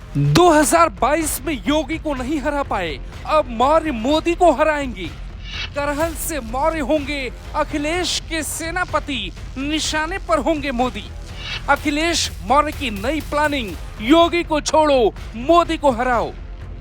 2022 में योगी को नहीं हरा पाए, अब मौर्य मोदी को हराएंगे। करहल से मौर्य होंगे अखिलेश के सेनापति, निशाने पर होंगे मोदी। अखिलेश मौर्य की नई प्लानिंग, योगी को छोड़ो मोदी को हराओ।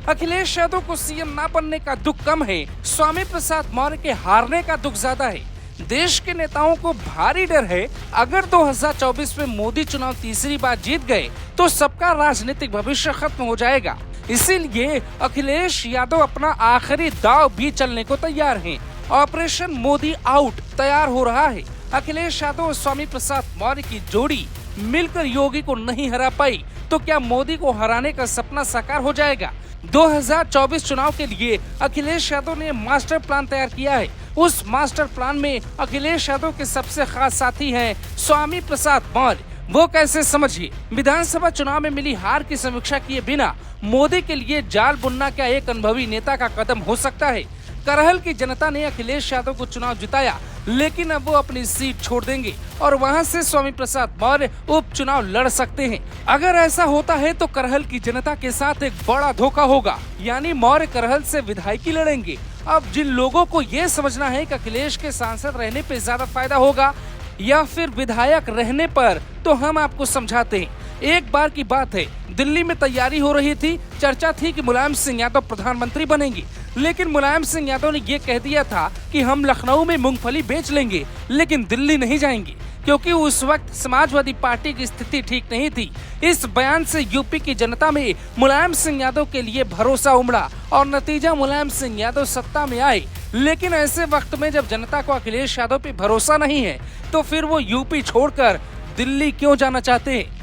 अखिलेश यादव को सीएम ना बनने का दुख कम है, स्वामी प्रसाद मौर्य के हारने का दुख ज्यादा है। देश के नेताओं को भारी डर है, अगर 2024 में मोदी चुनाव तीसरी बार जीत गए तो सबका राजनीतिक भविष्य खत्म हो जाएगा। इसीलिए अखिलेश यादव अपना आखिरी दांव भी चलने को तैयार हैं। ऑपरेशन मोदी आउट तैयार हो रहा है। अखिलेश यादव और स्वामी प्रसाद मौर्य की जोड़ी मिलकर योगी को नहीं हरा पाई तो क्या मोदी को हराने का सपना साकार हो जाएगा? 2024 चुनाव के लिए अखिलेश यादव ने मास्टर प्लान तैयार किया है। उस मास्टर प्लान में अखिलेश यादव के सबसे खास साथी हैं स्वामी प्रसाद मौर्य। वो कैसे, समझिए। विधानसभा चुनाव में मिली हार की समीक्षा किए बिना मोदी के लिए जाल बुनना क्या एक अनुभवी नेता का कदम हो सकता है? करहल की जनता ने अखिलेश यादव को चुनाव जिताया, लेकिन अब वो अपनी सीट छोड़ देंगे और वहां से स्वामी प्रसाद मौर्य उपचुनाव लड़ सकते हैं। अगर ऐसा होता है तो करहल की जनता के साथ एक बड़ा धोखा होगा, यानी मौर्य करहल से विधायकी लड़ेंगे। अब जिन लोगों को ये समझना है कि अखिलेश के सांसद रहने पे ज्यादा फायदा होगा या फिर विधायक रहने पर, तो हम आपको समझाते हैं। एक बार की बात है, दिल्ली में तैयारी हो रही थी, चर्चा थी कि मुलायम सिंह यादव प्रधानमंत्री बनेंगे, लेकिन मुलायम सिंह यादव ने ये कह दिया था कि हम लखनऊ में मूंगफली बेच लेंगे लेकिन दिल्ली नहीं जाएंगे, क्योंकि उस वक्त समाजवादी पार्टी की स्थिति ठीक नहीं थी। इस बयान से यूपी की जनता में मुलायम सिंह यादव के लिए भरोसा उमड़ा और नतीजा मुलायम सिंह यादव सत्ता में आए। लेकिन ऐसे वक्त में जब जनता को अखिलेश यादव पे भरोसा नहीं है तो फिर वो यूपी छोड़कर दिल्ली क्यों जाना चाहते हैं?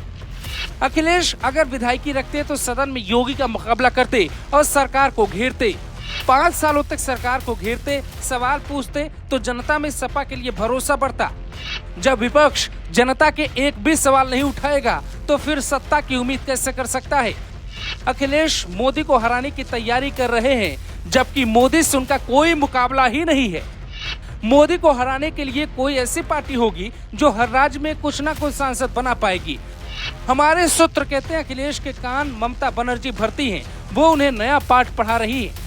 अखिलेश अगर विधायकी रखते तो सदन में योगी का मुकाबला करते और सरकार को घेरते। 5 सालों तक सरकार को घेरते, सवाल पूछते तो जनता में सपा के लिए भरोसा बढ़ता। जब विपक्ष जनता के एक भी सवाल नहीं उठाएगा तो फिर सत्ता की उम्मीद कैसे कर सकता है? अखिलेश मोदी को हराने की तैयारी कर रहे हैं, जबकि मोदी से उनका कोई मुकाबला ही नहीं है। मोदी को हराने के लिए कोई ऐसी पार्टी होगी जो हर राज्य में कुछ न कुछ सांसद बना पाएगी। हमारे सूत्र कहते हैं अखिलेश के कान ममता बनर्जी भरती हैं, वो उन्हें नया पाठ पढ़ा रही है।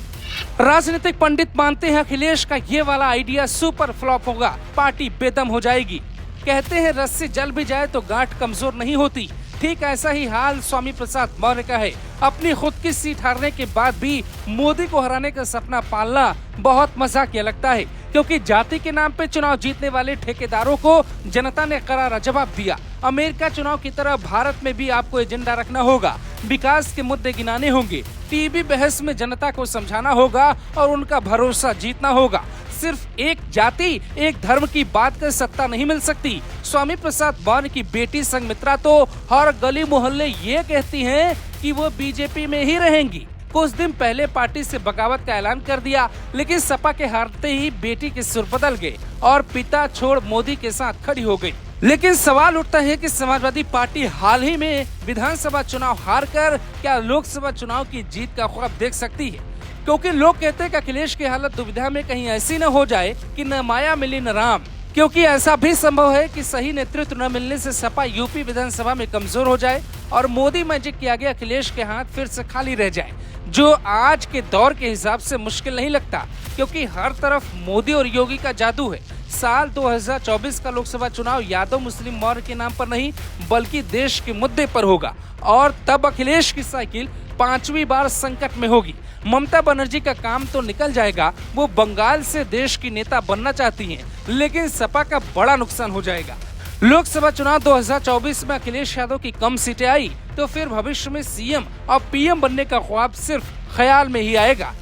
राजनीतिक पंडित मानते हैं अखिलेश का ये वाला आइडिया सुपर फ्लॉप होगा, पार्टी बेदम हो जाएगी। कहते हैं रस्सी जल भी जाए तो गांठ कमजोर नहीं होती। ठीक ऐसा ही हाल स्वामी प्रसाद मौर्य का है। अपनी खुद की सीट हारने के बाद भी मोदी को हराने का सपना पालना बहुत मजाकिया लगता है, क्योंकि जाति के नाम पे चुनाव जीतने वाले ठेकेदारों को जनता ने करारा जवाब दिया। अमेरिका चुनाव की तरह भारत में भी आपको एजेंडा रखना होगा, विकास के मुद्दे गिनाने होंगे, टीवी बहस में जनता को समझाना होगा और उनका भरोसा जीतना होगा। सिर्फ एक जाति एक धर्म की बात कर सत्ता नहीं मिल सकती। स्वामी प्रसाद मौर्य की बेटी संघमित्रा तो हर गली मोहल्ले ये कहती हैं कि वो बीजेपी में ही रहेंगी। कुछ दिन पहले पार्टी से बगावत का ऐलान कर दिया, लेकिन सपा के हारते ही बेटी के सुर बदल गए और पिता छोड़ मोदी के साथ खड़ी हो गई। लेकिन सवाल उठता है कि समाजवादी पार्टी हाल ही में विधानसभा चुनाव हारकर क्या लोकसभा चुनाव की जीत का ख्वाब देख सकती है? क्योंकि लोग कहते हैं कि अखिलेश की हालत दुविधा में कहीं ऐसी न हो जाए कि न माया मिली न राम, क्योंकि ऐसा भी संभव है कि सही नेतृत्व न मिलने से सपा यूपी विधानसभा में कमजोर हो जाए और मोदी मैजिक के आगे अखिलेश के हाथ फिर से खाली रह जाए, जो आज के दौर के हिसाब से मुश्किल नहीं लगता, क्योंकि हर तरफ मोदी और योगी का जादू है। साल 2024 का लोकसभा चुनाव यादव मुस्लिम मौर्य के नाम पर नहीं बल्कि देश के मुद्दे पर होगा और तब अखिलेश की साइकिल 5वीं बार संकट में होगी। ममता बनर्जी का काम तो निकल जाएगा, वो बंगाल से देश की नेता बनना चाहती हैं, लेकिन सपा का बड़ा नुकसान हो जाएगा। लोकसभा चुनाव 2024 में अखिलेश यादव की कम सीटें आई तो फिर भविष्य में सीएम और पीएम बनने का ख्वाब सिर्फ ख्याल में ही आएगा।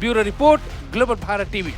Bureau report, global Bharat TV.